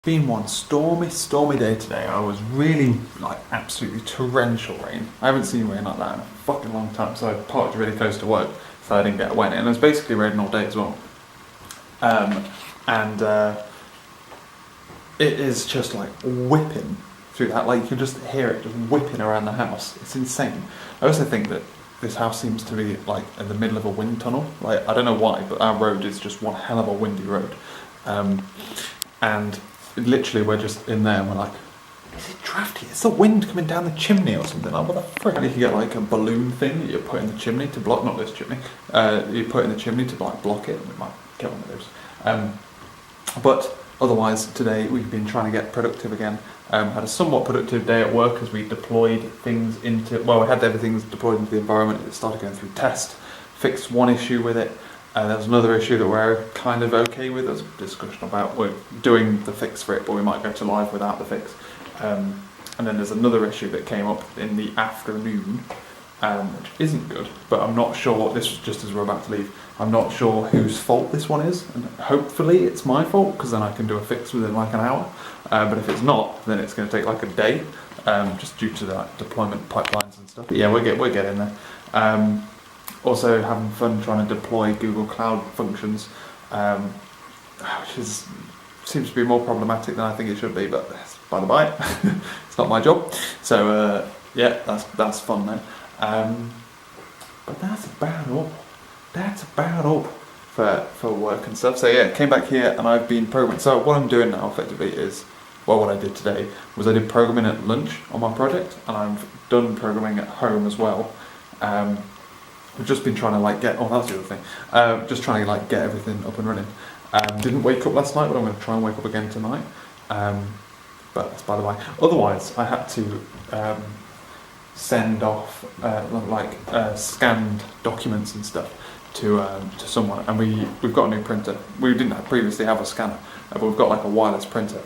Been one stormy day today. I was really like absolutely torrential rain. I haven't seen rain like that in a fucking long time, so I parked really close to work so I didn't get wet, and it was basically raining all day as well. It is just like whipping through that, like you can just hear it just whipping around the house. It's insane. I also think that this house seems to be like in the middle of a wind tunnel. Like I don't know why, but our road is just one hell of a windy road. And literally we're just in there and we're like, is it drafty? Is the wind coming down the chimney or something? Like, what the frick? And you can get like a balloon thing that you put in the chimney to block, not this chimney, you put in the chimney to like block it. We might get one of those. But otherwise today we've been trying to get productive again. Had a somewhat productive day at work as we deployed things into, well, we had everything deployed into the environment. It started going through test, fixed one issue with it. There was another issue that we're kind of okay with. There's a discussion about we're doing the fix for it, but we might go to live without the fix. And then there's another issue that came up in the afternoon, which isn't good, but I'm not sure, this was just as we're about to leave, I'm not sure whose fault this one is, and hopefully it's my fault, because then I can do a fix within like an hour. But if it's not, then it's going to take like a day, just due to the deployment pipelines and stuff. But yeah, we're getting there. Also having fun trying to deploy Google Cloud functions, which seems to be more problematic than I think it should be, but by the by, it's not my job. So yeah, that's fun then. But that's about all. That's about all for work and stuff. So yeah, came back here and I've been programming. So what I'm doing now effectively is, well, what I did today was I did programming at lunch on my project, and I've done programming at home as well. We've just been trying to like get, oh that's the other thing, just trying to like get everything up and running. Didn't wake up last night, but I'm going to try and wake up again tonight. But that's by the way. Otherwise, I had to send off scanned documents and stuff to someone, and we've got a new printer. We didn't previously have a scanner, but we've got like a wireless printer.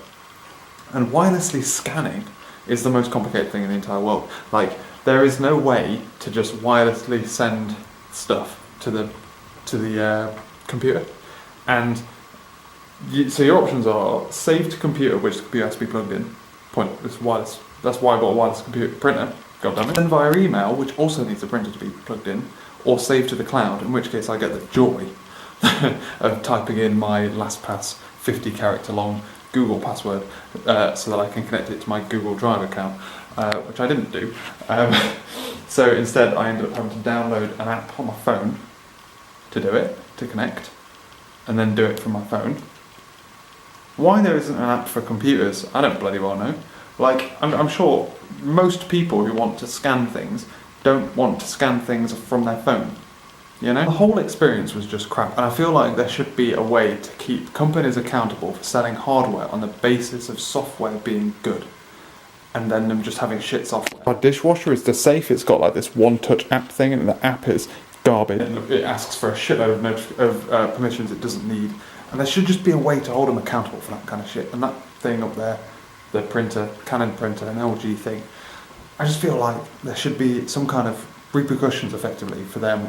And wirelessly scanning is the most complicated thing in the entire world. Like, there is no way to just wirelessly send stuff to the computer, and so your options are save to computer, which the computer has to be plugged in. Point. It's wireless. That's why I got a wireless computer printer. God damn it. Then via email, which also needs a printer to be plugged in, or save to the cloud, in which case I get the joy of typing in my LastPass 50-character long Google password so that I can connect it to my Google Drive account. Which I didn't do. So instead I ended up having to download an app on my phone to do it, to connect, and then do it from my phone. Why there isn't an app for computers, I don't bloody well know. Like, I'm sure most people who want to scan things don't want to scan things from their phone. You know? The whole experience was just crap, and I feel like there should be a way to keep companies accountable for selling hardware on the basis of software being good, and then them just having shit software. Our dishwasher is the safe. It's got like this one-touch app thing, and the app is garbage. And it asks for a shitload of permissions it doesn't need. And there should just be a way to hold them accountable for that kind of shit. And that thing up there, the printer, Canon printer, an LG thing, I just feel like there should be some kind of repercussions effectively for them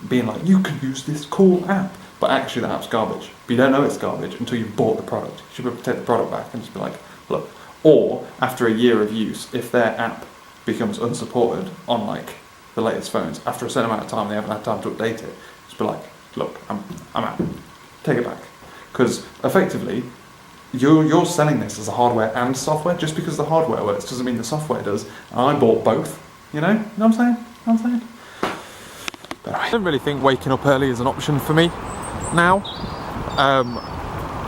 being like, you can use this cool app, but actually the app's garbage. But you don't know it's garbage until you've bought the product. You should be able to take the product back and just be like, look. Or, after a year of use, if their app becomes unsupported on like the latest phones, after a certain amount of time they haven't had time to update it, just be like, look, I'm out. Take it back. Because effectively, you're selling this as a hardware and software. Just because the hardware works doesn't mean the software does. And I bought both, you know? You know what I'm saying? But I don't really think waking up early is an option for me now.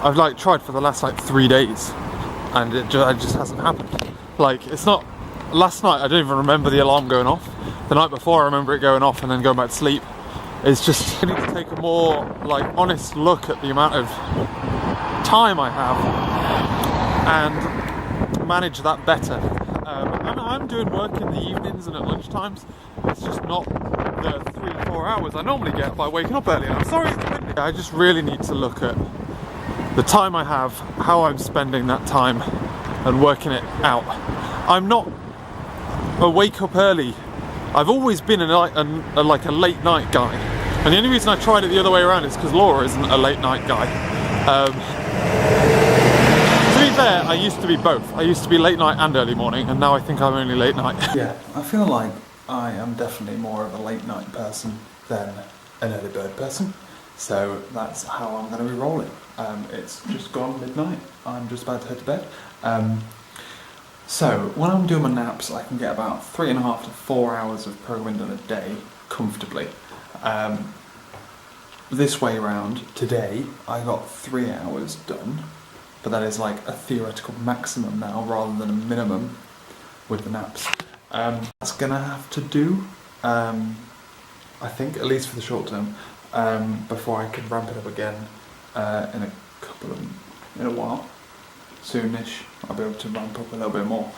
I've like tried for the last like 3 days. And it just hasn't happened. Like, it's not, last night I don't even remember the alarm going off. The night before I remember it going off and then going back to sleep. It's just, I need to take a more like honest look at the amount of time I have and manage that better. I'm doing work in the evenings and at lunchtimes. It's just not the 3-4 hours I normally get by waking up early. And I'm sorry it's windy. I just really need to look at the time I have, how I'm spending that time, and working it out. I'm not a wake up early. I've always been like a late night guy, and the only reason I tried it the other way around is because Laura isn't a late night guy. So I used to be both. I used to be late night and early morning, and now I think I'm only late night. Yeah, I feel like I am definitely more of a late night person than an early bird person. So that's how I'm going to be rolling. It's just gone midnight. I'm just about to head to bed. So when I'm doing my naps, I can get about 3.5 to 4 hours of programming done a day comfortably. This way around, today, I got 3 hours done, but that is like a theoretical maximum now rather than a minimum with the naps. That's gonna have to do, I think, at least for the short term, before I can ramp it up again in a while. Soonish, I'll be able to ramp up a little bit more,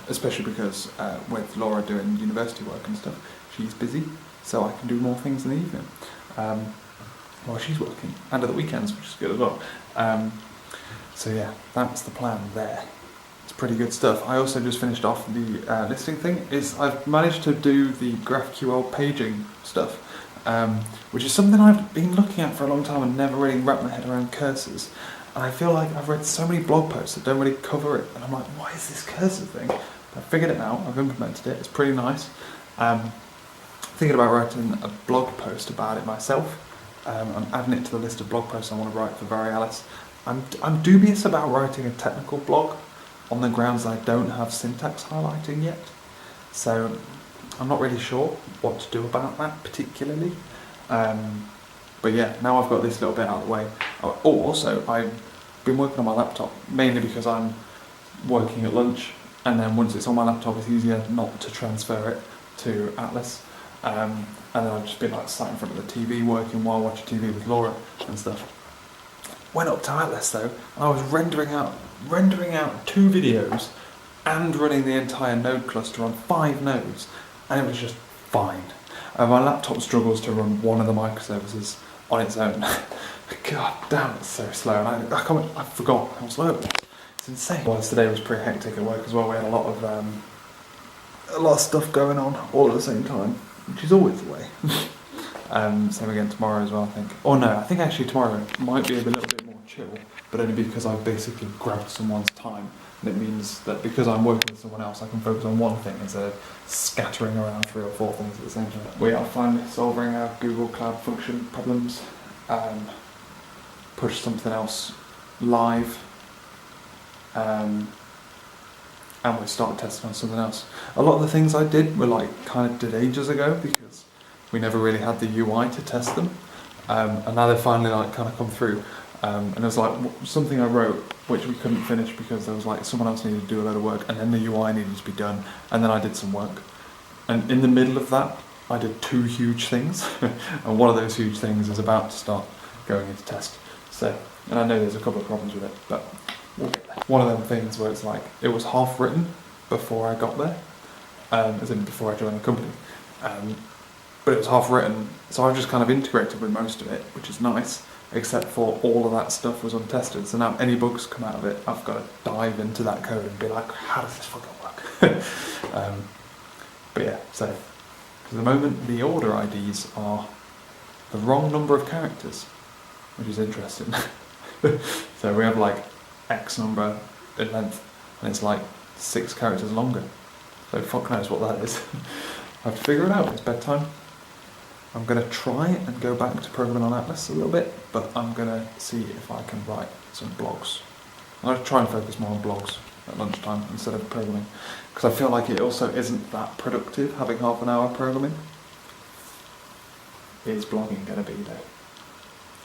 especially because with Laura doing university work and stuff, she's busy, so I can do more things in the evening while she's working, and at the weekends, which is good as well. So yeah, that's the plan there. It's pretty good stuff. I also just finished off the listing thing. I've managed to do the GraphQL paging stuff, which is something I've been looking at for a long time and never really wrapped my head around cursors. And I feel like I've read so many blog posts that don't really cover it, and I'm like, what is this cursor thing? I figured it out, I've implemented it, it's pretty nice. Thinking about writing a blog post about it myself. I'm adding it to the list of blog posts I want to write for Varealis. I'm dubious about writing a technical blog on the grounds I don't have syntax highlighting yet. So I'm not really sure what to do about that particularly. But yeah, now I've got this little bit out of the way. Oh, also, I've been working on my laptop, mainly because I'm working at lunch, and then once it's on my laptop, it's easier not to transfer it to Atlas. And then I've just been like sat in front of the TV working while watching TV with Laura and stuff. Went up to Atlas though, and I was rendering out 2 videos and running the entire node cluster on 5 nodes, and it was just fine. My laptop struggles to run one of the microservices on its own. God damn, it's so slow, and I forgot how slow it was. It's insane. Well, today was pretty hectic at work as well. We had a lot of stuff going on all at the same time, which is always the way. Same again tomorrow as well, I think. Oh no, I think actually tomorrow might be a little bit more chill, but only because I've basically grabbed someone's time. And it means that because I'm working with someone else, I can focus on one thing instead of scattering around 3 or 4 things at the same time. We are finally solving our Google Cloud Function problems. Push something else live. And we started testing on something else. A lot of the things I did were like kind of did ages ago because we never really had the UI to test them. And now they're finally like kind of come through. And it was like something I wrote which we couldn't finish because there was like someone else needed to do a load of work, and then the UI needed to be done, and then I did some work. And in the middle of that, I did 2 huge things, and one of those huge things is about to start going into test. So, and I know there's a couple of problems with it, but we'll get there. One of them things where it's like, it was half written before I got there, as in before I joined the company. But it was half written, so I've just kind of integrated with most of it, which is nice. Except for all of that stuff was untested, so now any bugs come out of it, I've got to dive into that code and be like, how does this fucking work? But yeah, so for the moment the order IDs are the wrong number of characters, which is interesting. So we have like X number in length, and it's like 6 characters longer. So fuck knows what that is. I have to figure it out, it's bedtime. I'm going to try and go back to programming on Atlas a little bit, but I'm going to see if I can write some blogs. I'm going to try and focus more on blogs at lunchtime instead of programming, because I feel like it also isn't that productive having half an hour programming. Is blogging going to be though?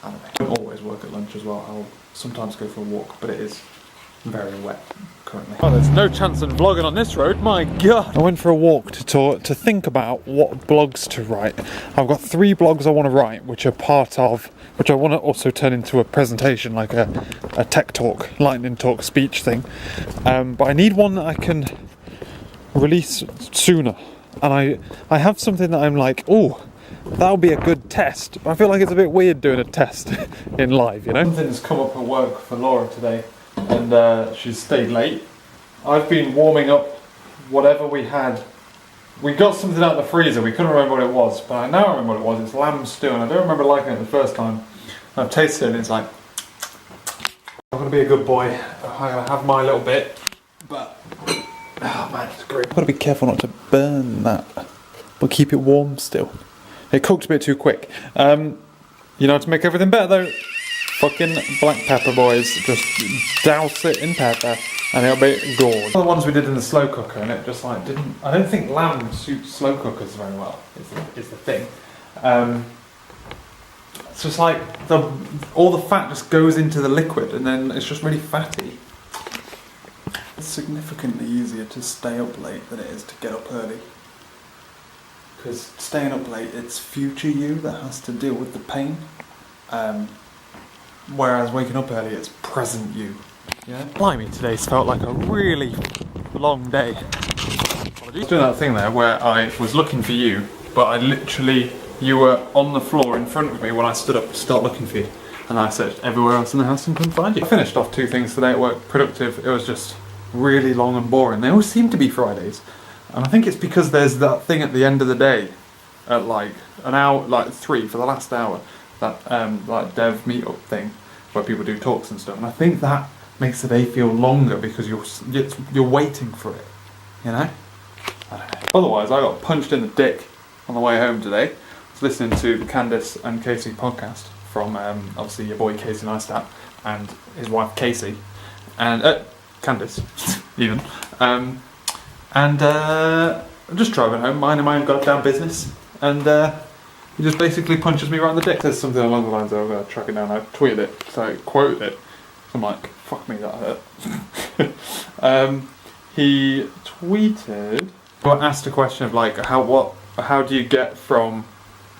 I don't know. I don't always work at lunch as well. I'll sometimes go for a walk, but it is very wet currently. Oh, there's no chance of vlogging on this road, my god! I went for a walk to think about what blogs to write. I've got 3 blogs I want to write, which are part of, which I want to also turn into a presentation, like a tech talk, lightning talk speech thing. But I need one that I can release sooner. And I have something that I'm like, oh, that'll be a good test. But I feel like it's a bit weird doing a test in live, you know? Something's come up at work for Laura today, and she's stayed late. I've been warming up whatever we had. We got something out of the freezer, we couldn't remember what it was, but I now remember what it was. It's lamb stew, and I don't remember liking it the first time. I've tasted it and it's like, not going to be a good boy. I'm gonna have my little bit, but oh man, it's great. Gotta be careful not to burn that, but keep it warm still. It cooked a bit too quick. You know how to make everything better though? Fucking black pepper, boys. Just douse it in pepper and it'll be good. The ones we did in the slow cooker, and it just like didn't. I don't think lamb suits slow cookers very well. Is the thing. It's just like all the fat just goes into the liquid, and then it's just really fatty. It's significantly easier to stay up late than it is to get up early. Because staying up late, it's future you that has to deal with the pain. Whereas waking up early, it's present you. Yeah. Blimey, today's felt like a really long day. I was doing that thing there where I was looking for you, but I literally, you were on the floor in front of me when I stood up to start looking for you. And I searched everywhere else in the house and couldn't find you. I finished off 2 things today at work, productive. It was just really long and boring. They always seem to be Fridays. And I think it's because there's that thing at the end of the day, at like an hour, like 3 for the last hour, that like dev meetup thing where people do talks and stuff. And I think that makes the day feel longer because you're waiting for it, you know? I don't know. Otherwise, I got punched in the dick on the way home today. I was listening to the Candice and Casey podcast from obviously your boy Casey Niestat and his wife Casey, and Candice even. And I'm just driving home, minding my own goddamn business, and he just basically punches me right in the dick. Says something along the lines of, I'm going to track it down, I tweeted it, so I quoted it. I'm like, fuck me, that hurt. He tweeted, or asked a question of like, how do you get from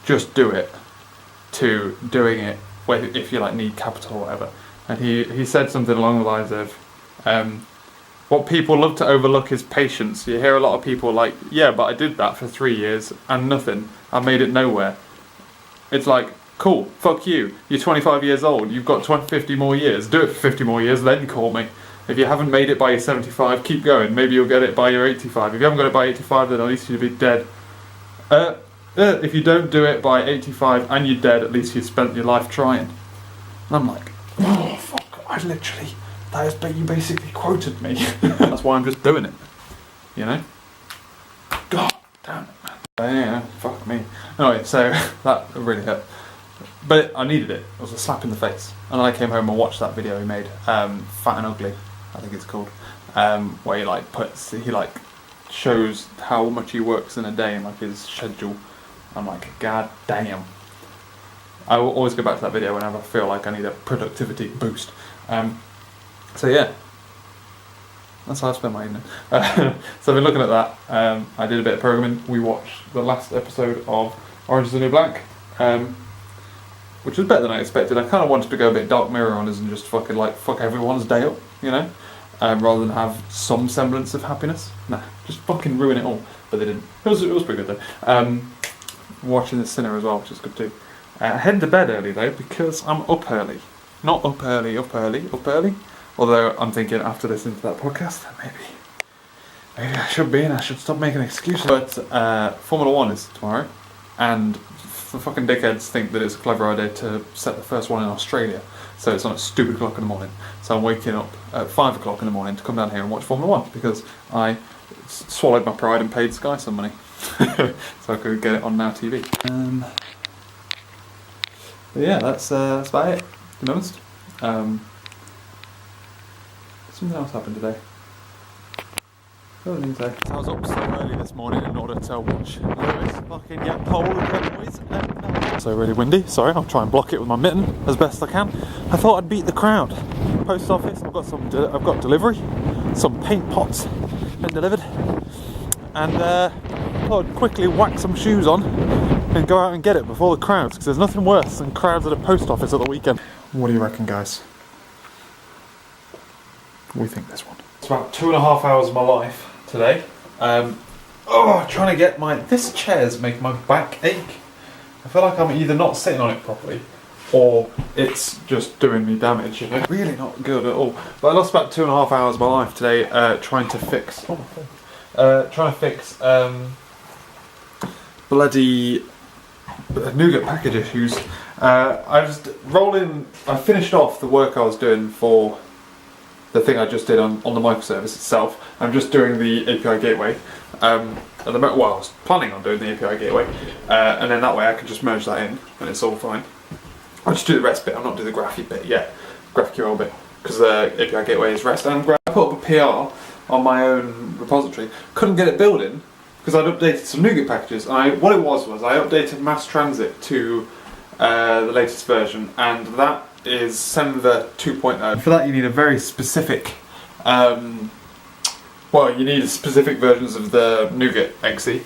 just do it to doing it if you like need capital or whatever? And he said something along the lines of, what people love to overlook is patience. You hear a lot of people like, yeah, but I did that for 3 years and nothing. I made it nowhere. It's like, cool, fuck you. You're 25 years old. You've got 50 more years. Do it for 50 more years, then call me. If you haven't made it by your 75, keep going. Maybe you'll get it by your 85. If you haven't got it by 85, then at least you'll be dead. If you don't do it by 85 and you're dead, at least you spent your life trying. And I'm like, oh, fuck, I literally... you basically quoted me. That's why I'm just doing it. You know? God damn it, man. Yeah, fuck me. Anyway, so that really hurt. But I needed it. It was a slap in the face. And then I came home and watched that video he made, Fat and Ugly, I think it's called, where he shows how much he works in a day and like his schedule. I'm like, god damn. I will always go back to that video whenever I feel like I need a productivity boost. So yeah, that's how I spend my evening. So I've been looking at that. I did a bit of programming. We watched the last episode of Orange is the New Black, which was better than I expected. I kind of wanted to go a bit Dark Mirror on us and just fucking like fuck everyone's day up, you know, rather than have some semblance of happiness. Nah, just fucking ruin it all. But they didn't. It was pretty good though. Watching The Sinner as well, which is good too. Heading to bed early though because I'm up early. Not up early. Although I'm thinking after listening to that podcast, maybe I should be and I should stop making excuses. But Formula 1 is tomorrow, and the fucking dickheads think that it's a clever idea to set the first one in Australia, so it's on at stupid o'clock in the morning. So I'm waking up at 5 o'clock in the morning to come down here and watch Formula 1 because I swallowed my pride and paid Sky some money so I could get it on Now TV. But yeah, that's about it, to be honest. Something else happened today. I was up so early this morning in order to watch Lewis fucking get pole again, boys. So really windy, sorry, I'll try and block it with my mitten as best I can. I thought I'd beat the crowd. Post office, I've got delivery, some paint pots been delivered, and I thought I'd quickly whack some shoes on and go out and get it before the crowds, because there's nothing worse than crowds at a post office at the weekend. What do you reckon, guys? We think this one. It's about 2.5 hours of my life today. Trying to get this chair's making my back ache. I feel like I'm either not sitting on it properly or it's just doing me damage, you know. Really not good at all. But I lost about 2.5 hours of my life today trying to fix bloody nougat package issues. I finished off the work I was doing for the thing I just did on the microservice itself. I'm just doing the API gateway. At the moment, well, I was planning on doing the API gateway, and then that way I can just merge that in, and it's all fine. I'll just do the REST bit. I'm not doing the Graphy bit yet, GraphQL bit, because the API gateway is REST. And I put up a PR on my own repository. Couldn't get it building because I'd updated some NuGet packages. What it was I updated mass transit to the latest version, and that is Semver 2.0. For that you need a very specific, well, you need specific versions of the NuGet exe.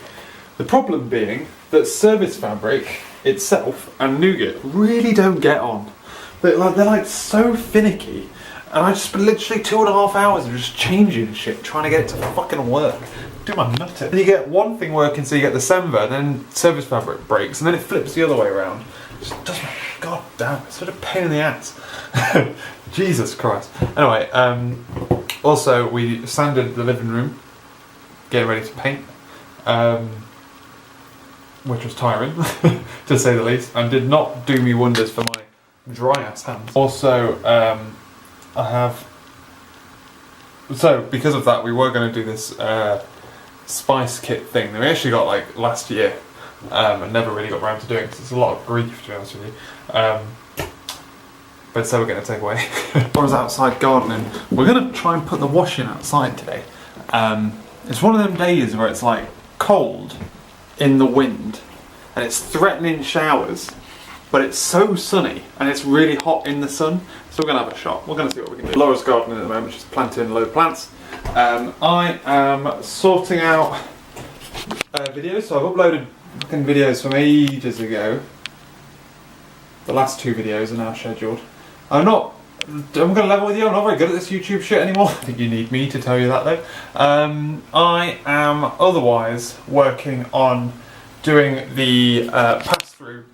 The problem being that Service Fabric itself and NuGet really don't get on. They're like so finicky, and I just spent literally 2.5 hours of just changing shit, trying to get it to fucking work. Do my nut it. You get one thing working, so you get the Semver, and then Service Fabric breaks, and then it flips the other way around. Just doesn't. God damn, it's such a pain in the ass. Jesus Christ. Anyway, also we sanded the living room, getting ready to paint, which was tiring, to say the least, and did not do me wonders for my dry ass hands. Also, so because of that, we were going to do this spice kit thing that we actually got like last year, and never really got around to doing, because it's a lot of grief, to be honest with you. But so we're going to take away. I was outside gardening. We're going to try and put the washing outside today. It's one of them days where it's like cold in the wind, and it's threatening showers, but it's so sunny and it's really hot in the sun, so we're going to have a shot. We're going to see what we can do. Laura's gardening at the moment, she's planting a load of plants. I am sorting out videos, so I've uploaded fucking videos from ages ago. The last 2 videos are now scheduled. I'm going to level with you, I'm not very good at this YouTube shit anymore. I think you need me to tell you that though. I am otherwise working on doing the pass-through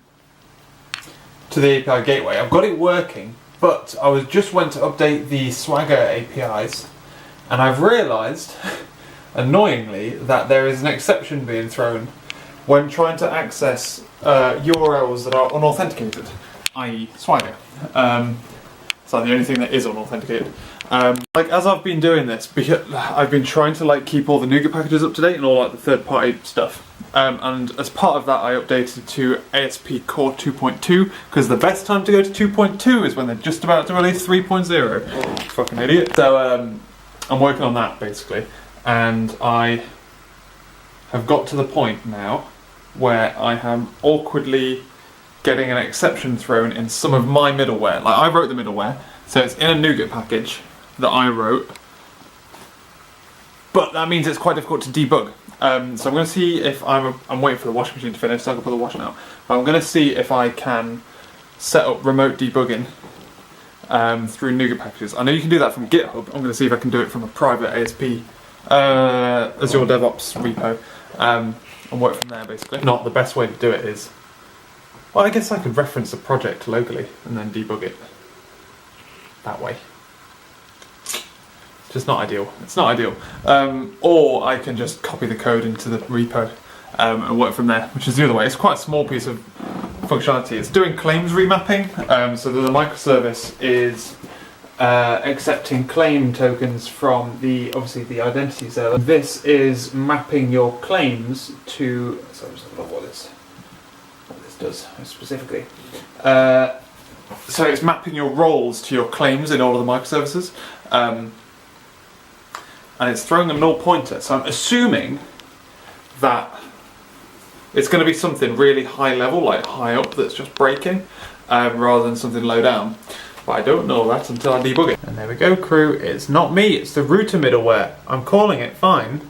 to the API gateway. I've got it working, but I just went to update the Swagger APIs, and I've realised, annoyingly, that there is an exception being thrown when trying to access URLs that are unauthenticated, i.e. Swagger. So the only thing that is unauthenticated. Like as I've been doing this, because I've been trying to like keep all the NuGet packages up to date and all like the third-party stuff. And as part of that, I updated to ASP Core 2.2 because the best time to go to 2.2 is when they're just about to release 3.0. Fucking idiot. So I'm working on that basically, and I have got to the point now where I am awkwardly getting an exception thrown in some of my middleware. Like I wrote the middleware, so it's in a NuGet package that I wrote, but that means it's quite difficult to debug. So I'm going to see if I'm waiting for the washing machine to finish so I can put the washing out. But I'm going to see if I can set up remote debugging through NuGet packages. I know you can do that from GitHub. I'm going to see if I can do it from a private ASP Azure DevOps repo. And work from there basically. Not the best way to do it is, well, I guess I could reference a project locally and then debug it that way. Just not ideal. It's not ideal. Or I can just copy the code into the repo and work from there, which is the other way. It's quite a small piece of functionality. It's doing claims remapping, so that the microservice is accepting claim tokens from obviously the identity server. This is mapping your claims to. So just have a look what this does specifically. So it's mapping your roles to your claims in all of the microservices, and it's throwing a null pointer. So I'm assuming that it's going to be something really high level, like high up, that's just breaking, rather than something low down. But I don't know that until I debug it. And there we go, crew. It's not me, it's the router middleware. I'm calling it fine.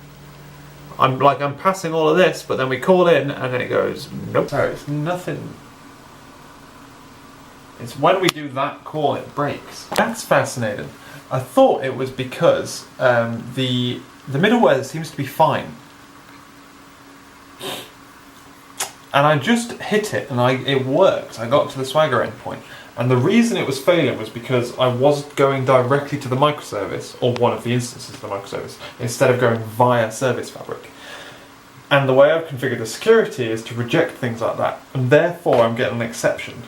I'm passing all of this, but then we call in and then it goes, nope. So it's nothing. It's when we do that call it breaks. That's fascinating. I thought it was because the middleware seems to be fine. And I just hit it and it worked. I got to the Swagger endpoint. And the reason it was failing was because I was going directly to the microservice, or one of the instances of the microservice, instead of going via Service Fabric. And the way I've configured the security is to reject things like that. And therefore I'm getting an exception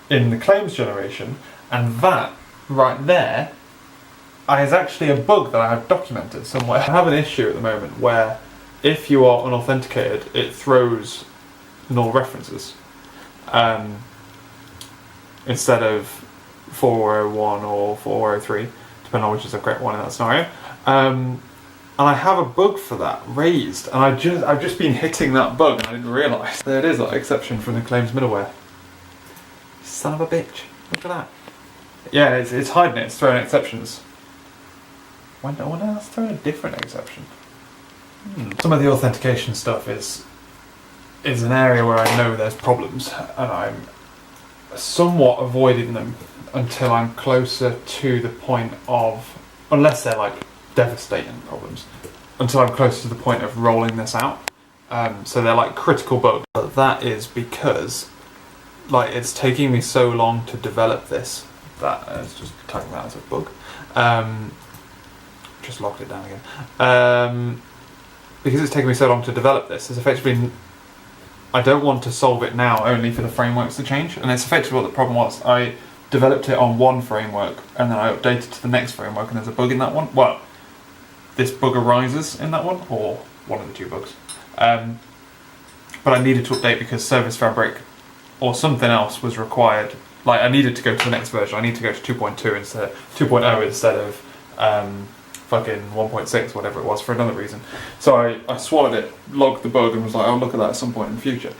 in the claims generation, and that right there It's actually a bug that I have documented somewhere. I have an issue at the moment where if you are unauthenticated, it throws null references instead of 401 or 403, depending on which is the correct one in that scenario. And I have a bug for that raised, and I've just been hitting that bug and I didn't realise. There it is, that exception from the claims middleware. Son of a bitch, look at that. Yeah, it's hiding it, it's throwing exceptions. I wonder that's throwing a different exception. Some of the authentication stuff is an area where I know there's problems, and I'm somewhat avoiding them until I'm closer to the point of, unless they're like devastating problems, until I'm closer to the point of rolling this out. So they're like critical bugs. But that is because like it's taking me so long to develop this that it's just tagging that as a bug. Just locked it down again. Because it's taken me so long to develop this, it's effectively, I don't want to solve it now only for the frameworks to change, and it's effectively what the problem was. I developed it on one framework and then I updated to the next framework, and there's a bug in that one. Well, this bug arises in that one, or one of the two bugs. But I needed to update because Service Fabric or something else was required. Like I needed to go to the next version. I need to go to 2.2 instead, 2.0 instead of fucking 1.6, whatever it was, for another reason. So I swallowed it, logged the bug, and was like, I'll look at that at some point in the future.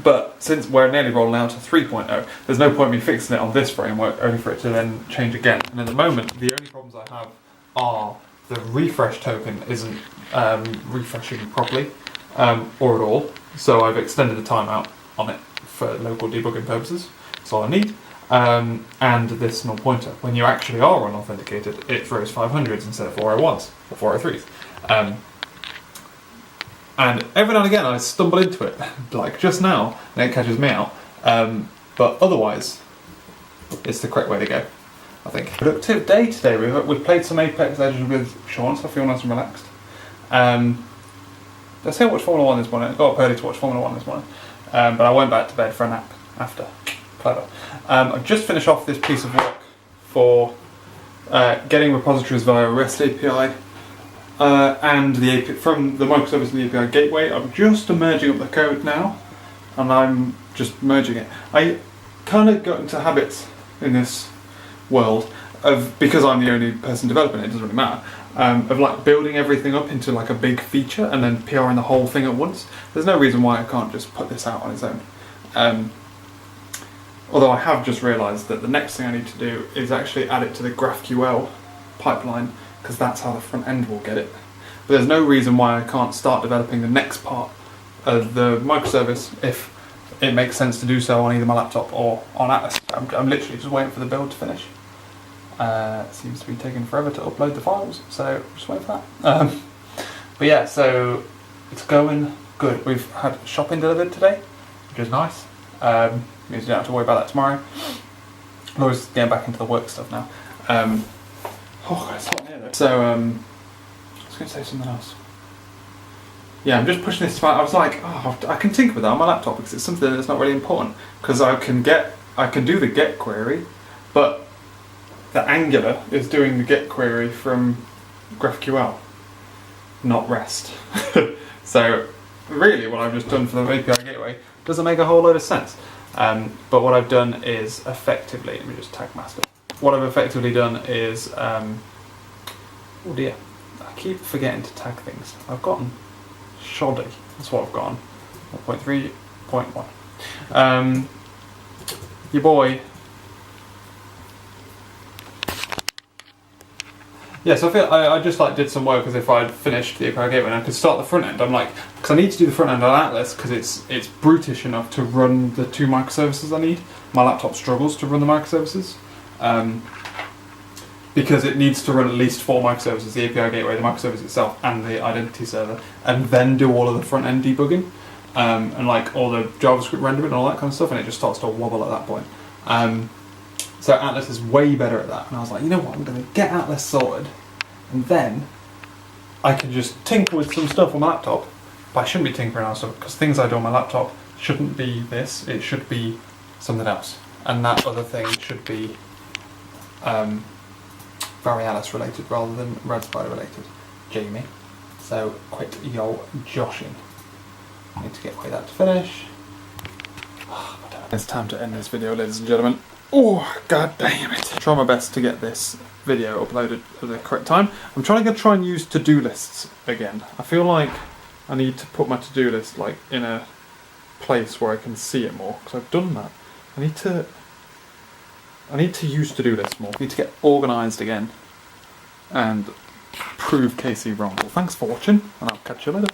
But since we're nearly rolling out to 3.0, there's no point in me fixing it on this framework, only for it to then change again. And at the moment, the only problems I have are the refresh token isn't refreshing properly, or at all. So I've extended the timeout on it for local debugging purposes. That's all I need. And this null pointer. When you actually are unauthenticated, it throws 500s instead of 401s or 403s. And every now and again I stumble into it, like just now, and it catches me out. But otherwise, it's the correct way to go, I think. Productive day today. We've played some Apex Legends with Sean, so I feel nice and relaxed. I say I watched Formula 1 this morning. I got up early to watch Formula 1 this morning, but I went back to bed for a nap after. Clever. I've just finished off this piece of work for getting repositories via REST API and the API from the microservice and the API gateway. I'm just merging up the code now, and I'm just merging it. I kind of got into habits in this world of, because I'm the only person developing it, it doesn't really matter, of like building everything up into like a big feature and then PRing the whole thing at once. There's no reason why I can't just put this out on its own. Although I have just realised that the next thing I need to do is actually add it to the GraphQL pipeline, because that's how the front end will get it. But there's no reason why I can't start developing the next part of the microservice if it makes sense to do so on either my laptop or on Atlas. I'm literally just waiting for the build to finish. It seems to be taking forever to upload the files, so just wait for that. But yeah, so it's going good. We've had shopping delivered today, which is nice. Means you don't have to worry about that tomorrow. Laura's getting back into the work stuff now. Oh, it's hot in here though. So, I was going to say something else. Yeah, I'm just pushing this to I was like, oh, I can tinker with that on my laptop because it's something that's not really important. Because I can do the get query, but the Angular is doing the get query from GraphQL, not REST. So, really, what I've just done for the API gateway doesn't make a whole load of sense. But what I've done is effectively, let me just tag master. What I've effectively done is, oh dear, I keep forgetting to tag things. I've gotten shoddy, that's what I've gotten, 1.3.1. Your boy. Yeah, so I just like did some work as if I'd finished the API gateway and I could start the front end. I'm like, because I need to do the front end on Atlas because it's brutish enough to run the two microservices I need. My laptop struggles to run the microservices because it needs to run at least 4 microservices: the API gateway, the microservice itself, and the identity server, and then do all of the front end debugging and like all the JavaScript rendering and all that kind of stuff, and it just starts to wobble at that point. So Atlas is way better at that, and I was like, you know what, I'm going to get Atlas sorted, and then I can just tinker with some stuff on my laptop, but I shouldn't be tinkering on stuff, because things I do on my laptop shouldn't be this, it should be something else, and that other thing should be Varealis related rather than RadSpider related. Jamie. So quit your joshing. Need to get away that to finish. It's time to end this video, ladies and gentlemen. Oh, god damn it. Try my best to get this video uploaded at the correct time. I'm trying to try and use to-do lists again. I feel like I need to put my to-do list like in a place where I can see it more, because I've done that. I need to use to-do lists more. I need to get organised again and prove Casey wrong. Well, thanks for watching, and I'll catch you later.